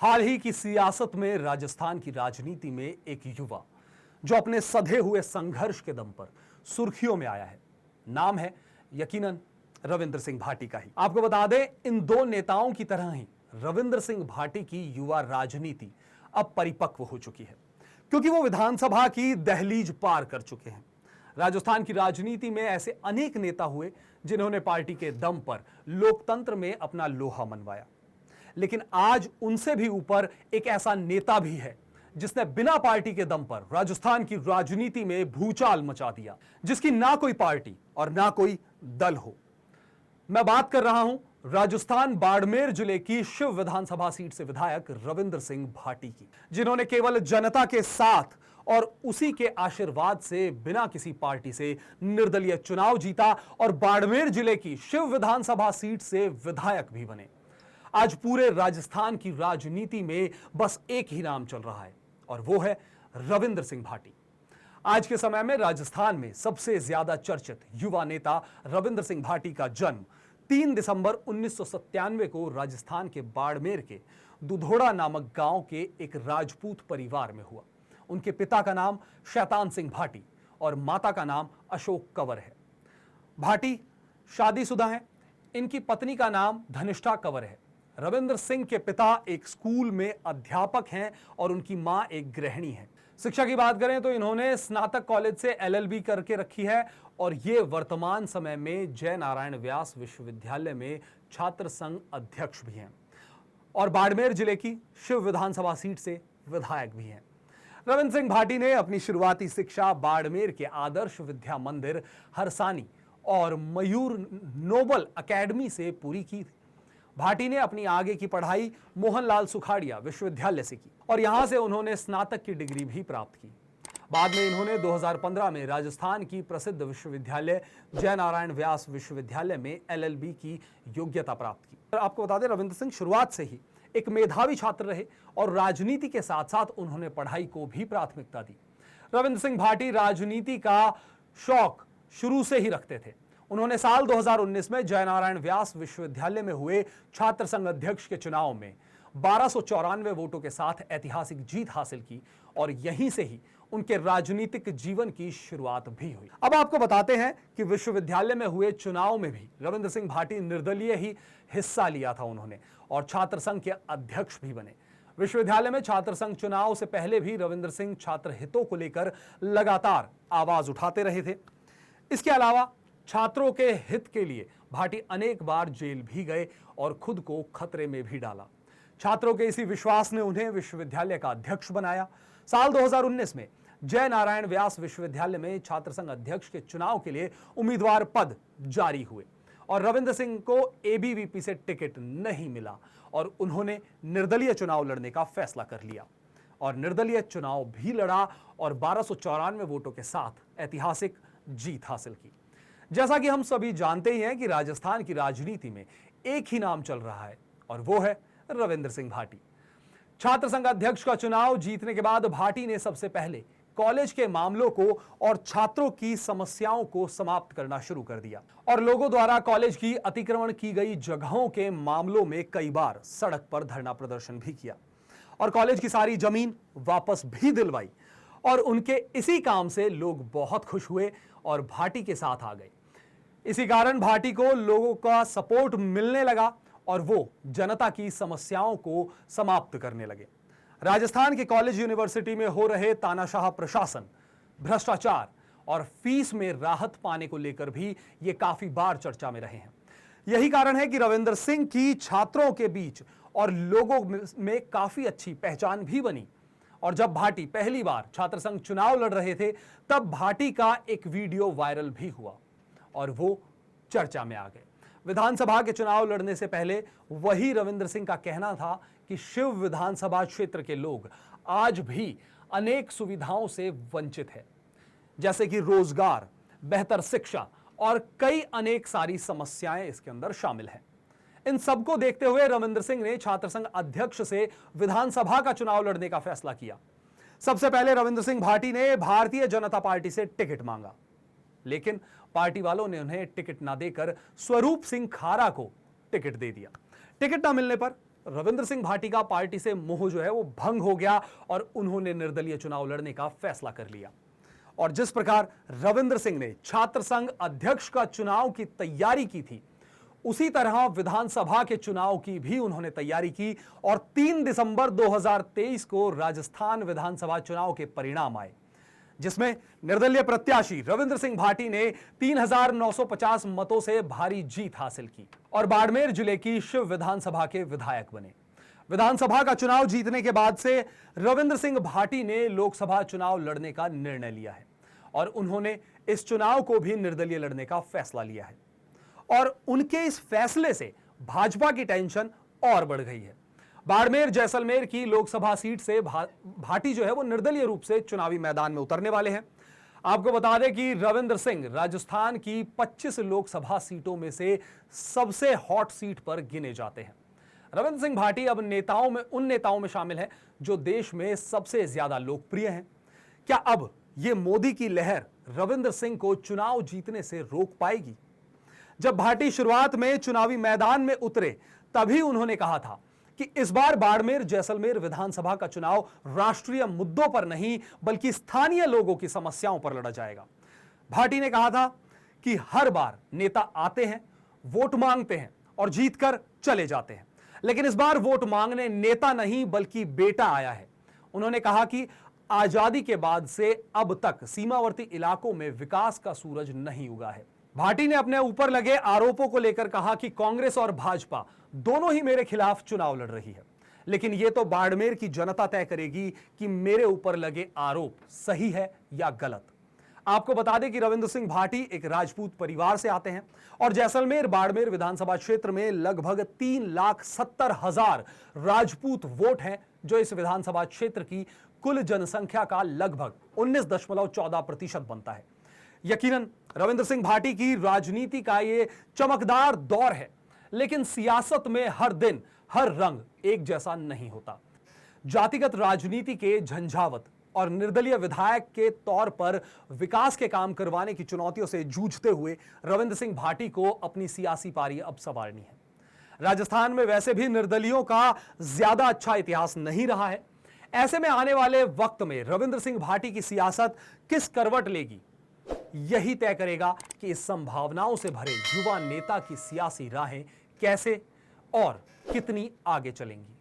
हाल ही की सियासत में राजस्थान की राजनीति में एक युवा जो अपने सधे हुए संघर्ष के दम पर सुर्खियों में आया है, नाम है यकीनन रविंद्र सिंह भाटी का ही। आपको बता दें, इन दो नेताओं की तरह ही रविंद्र सिंह भाटी की युवा राजनीति अब परिपक्व हो चुकी है, क्योंकि वो विधानसभा की दहलीज पार कर चुके हैं। राजस्थान की राजनीति में ऐसे अनेक नेता हुए जिन्होंने पार्टी के दम पर लोकतंत्र में अपना लोहा मनवाया, लेकिन आज उनसे भी ऊपर एक ऐसा नेता भी है जिसने बिना पार्टी के दम पर राजस्थान की राजनीति में भूचाल मचा दिया, जिसकी ना कोई पार्टी और ना कोई दल हो। मैं बात कर रहा हूं राजस्थान बाड़मेर जिले की शिव विधानसभा सीट से विधायक रविंद्र सिंह भाटी की, जिन्होंने केवल जनता के साथ और उसी के आशीर्वाद से बिना किसी पार्टी से निर्दलीय चुनाव जीता और बाड़मेर जिले की शिव विधानसभा सीट से विधायक भी बने। आज पूरे राजस्थान की राजनीति में बस एक ही नाम चल रहा है और वो है रविंद्र सिंह भाटी। आज के समय में राजस्थान में सबसे ज्यादा चर्चित युवा नेता रविंद्र सिंह भाटी का जन्म 3 दिसंबर 1997 को राजस्थान के बाड़मेर के दुधोड़ा नामक गांव के एक राजपूत परिवार में हुआ। उनके पिता का नाम शैतान सिंह भाटी और माता का नाम अशोक कंवर है। भाटी शादीशुदा हैं। इनकी पत्नी का नाम धनिष्ठा कंवर है। रविंद्र सिंह के पिता एक स्कूल में अध्यापक हैं और उनकी मां एक गृहिणी है। शिक्षा की बात करें तो इन्होंने स्नातक कॉलेज से LLB करके रखी है और ये वर्तमान समय में जय नारायण व्यास विश्वविद्यालय में छात्र संघ अध्यक्ष भी हैं और बाड़मेर जिले की शिव विधानसभा सीट से विधायक भी हैं। रविंद्र सिंह भाटी ने अपनी शुरुआती शिक्षा बाड़मेर के आदर्श विद्या मंदिर हरसानी और मयूर नोबल अकेडमी से पूरी की थी। भाटी ने अपनी आगे की पढ़ाई मोहनलाल सुखाड़िया विश्वविद्यालय से की और यहां से उन्होंने स्नातक की डिग्री भी प्राप्त की। बाद में इन्होंने 2015 में राजस्थान की प्रसिद्ध विश्वविद्यालय जय नारायण व्यास विश्वविद्यालय में LLB की योग्यता प्राप्त की। और आपको बता दें, रविंद्र सिंह शुरुआत से ही एक मेधावी छात्र रहे और राजनीति के साथ साथ उन्होंने पढ़ाई को भी प्राथमिकता दी। रविंद्र सिंह भाटी राजनीति का शौक शुरू से ही रखते थे। उन्होंने साल 2019 में जय नारायण व्यास विश्वविद्यालय में हुए छात्र संघ अध्यक्ष के चुनाव में 1294 वोटों के साथ ऐतिहासिक जीत हासिल की और यहीं से ही उनके राजनीतिक जीवन की शुरुआत भी हुई। अब आपको बताते हैं कि विश्वविद्यालय में हुए चुनाव में भी रविंद्र सिंह भाटी निर्दलीय ही हिस्सा लिया था उन्होंने और छात्र संघ के अध्यक्ष भी बने। विश्वविद्यालय में छात्र संघ चुनाव से पहले भी रविंद्र सिंह छात्र हितों को लेकर लगातार आवाज उठाते रहे थे। इसके अलावा छात्रों के हित के लिए भाटी अनेक बार जेल भी गए और खुद को खतरे में भी डाला। छात्रों के इसी विश्वास ने उन्हें विश्वविद्यालय का अध्यक्ष बनाया। साल 2019 में जय नारायण व्यास विश्वविद्यालय में छात्र संघ अध्यक्ष के चुनाव के लिए उम्मीदवार पद जारी हुए और रविंद्र सिंह को ABVP से टिकट नहीं मिला और उन्होंने निर्दलीय चुनाव लड़ने का फैसला कर लिया और निर्दलीय चुनाव भी लड़ा और 1294 वोटों के साथ ऐतिहासिक जीत हासिल की। जैसा कि हम सभी जानते ही हैं कि राजस्थान की राजनीति में एक ही नाम चल रहा है और वो है रविंद्र सिंह भाटी। छात्र संघ अध्यक्ष का चुनाव जीतने के बाद भाटी ने सबसे पहले कॉलेज के मामलों को और छात्रों की समस्याओं को समाप्त करना शुरू कर दिया और लोगों द्वारा कॉलेज की अतिक्रमण की गई जगहों के मामलों में कई बार सड़क पर धरना प्रदर्शन भी किया और कॉलेज की सारी जमीन वापस भी दिलवाई और उनके इसी काम से लोग बहुत खुश हुए और भाटी के साथ आ गए। इसी कारण भाटी को लोगों का सपोर्ट मिलने लगा और वो जनता की समस्याओं को समाप्त करने लगे। राजस्थान के कॉलेज यूनिवर्सिटी में हो रहे तानाशाह प्रशासन, भ्रष्टाचार और फीस में राहत पाने को लेकर भी ये काफी बार चर्चा में रहे हैं। यही कारण है कि रविंद्र सिंह की छात्रों के बीच और लोगों में काफी अच्छी पहचान भी बनी और जब भाटी पहली बार छात्र संघ चुनाव लड़ रहे थे तब भाटी का एक वीडियो वायरल भी हुआ और वो चर्चा में आ गए। विधानसभा के चुनाव लड़ने से पहले वही रविंद्र सिंह का कहना था कि शिव विधानसभा क्षेत्र के लोग आज भी अनेक सुविधाओं से वंचित है, जैसे कि रोजगार, बेहतर शिक्षा और कई अनेक सारी समस्याएं इसके अंदर शामिल हैं। इन सबको देखते हुए रविंद्र सिंह ने छात्र संघ अध्यक्ष से विधानसभा का चुनाव लड़ने का फैसला किया। सबसे पहले रविंद्र सिंह भाटी ने भारतीय जनता पार्टी से टिकट मांगा, लेकिन पार्टी वालों ने उन्हें टिकट ना देकर स्वरूप सिंह खारा को टिकट दे दिया। टिकट न मिलने पर रविंद्र सिंह भाटी का पार्टी से मोह जो है वो भंग हो गया और उन्होंने निर्दलीय चुनाव लड़ने का फैसला कर लिया। और जिस प्रकार रविंद्र सिंह ने छात्र संघ अध्यक्ष का चुनाव की तैयारी की थी, उसी तरह विधानसभा के चुनाव की भी उन्होंने तैयारी की और 3 दिसंबर 2023 को राजस्थान विधानसभा चुनाव के परिणाम आए, जिसमें निर्दलीय प्रत्याशी रविंद्र सिंह भाटी ने 3,950 मतों से भारी जीत हासिल की और बाड़मेर जिले की शिव विधानसभा के विधायक बने। विधानसभा का चुनाव जीतने के बाद से रविंद्र सिंह भाटी ने लोकसभा चुनाव लड़ने का निर्णय लिया है और उन्होंने इस चुनाव को भी निर्दलीय लड़ने का फैसला लिया है। और उनके इस फैसले से भाजपा की टेंशन और बढ़ गई है। बाड़मेर जैसलमेर की लोकसभा सीट से भाटी जो है वो निर्दलीय रूप से चुनावी मैदान में उतरने वाले हैं। आपको बता दें कि रविंद्र सिंह राजस्थान की 25 लोकसभा सीटों में से सबसे हॉट सीट पर गिने जाते हैं। रविंद्र सिंह भाटी अब उन नेताओं में शामिल हैं जो देश में सबसे ज्यादा लोकप्रिय हैं। क्या अब यह मोदी की लहर रविंद्र सिंह को चुनाव जीतने से रोक पाएगी? जब भाटी शुरुआत में चुनावी मैदान में उतरे तभी उन्होंने कहा था कि इस बार बाड़मेर जैसलमेर विधानसभा का चुनाव राष्ट्रीय मुद्दों पर नहीं बल्कि स्थानीय लोगों की समस्याओं पर लड़ा जाएगा। भाटी ने कहा था कि हर बार नेता आते हैं, वोट मांगते हैं और जीतकर चले जाते हैं, लेकिन इस बार वोट मांगने नेता नहीं बल्कि बेटा आया है। उन्होंने कहा कि आजादी के बाद से अब तक सीमावर्ती इलाकों में विकास का सूरज नहीं उगा है। भाटी ने अपने ऊपर लगे आरोपों को लेकर कहा कि कांग्रेस और भाजपा दोनों ही मेरे खिलाफ चुनाव लड़ रही है, लेकिन यह तो बाड़मेर की जनता तय करेगी कि मेरे ऊपर लगे आरोप सही है या गलत। आपको बता दें कि रविंद्र सिंह भाटी एक राजपूत परिवार से आते हैं और जैसलमेर बाड़मेर विधानसभा क्षेत्र में लगभग 3,70,000 राजपूत वोट हैं, जो इस विधानसभा क्षेत्र की कुल जनसंख्या का लगभग 19.14% बनता है। यकीनन रविंद्र सिंह भाटी की राजनीति का ये चमकदार दौर है, लेकिन सियासत में हर दिन हर रंग एक जैसा नहीं होता। जातिगत राजनीति के झंझावत और निर्दलीय विधायक के तौर पर विकास के काम करवाने की चुनौतियों से जूझते हुए रविंद्र सिंह भाटी को अपनी सियासी पारी अब संवारनी है। राजस्थान में वैसे भी निर्दलियों का ज्यादा अच्छा इतिहास नहीं रहा है। ऐसे में आने वाले वक्त में रविंद्र सिंह भाटी की सियासत किस करवट लेगी, यही तय करेगा कि इस संभावनाओं से भरे युवा नेता की सियासी राहें कैसे और कितनी आगे चलेंगी।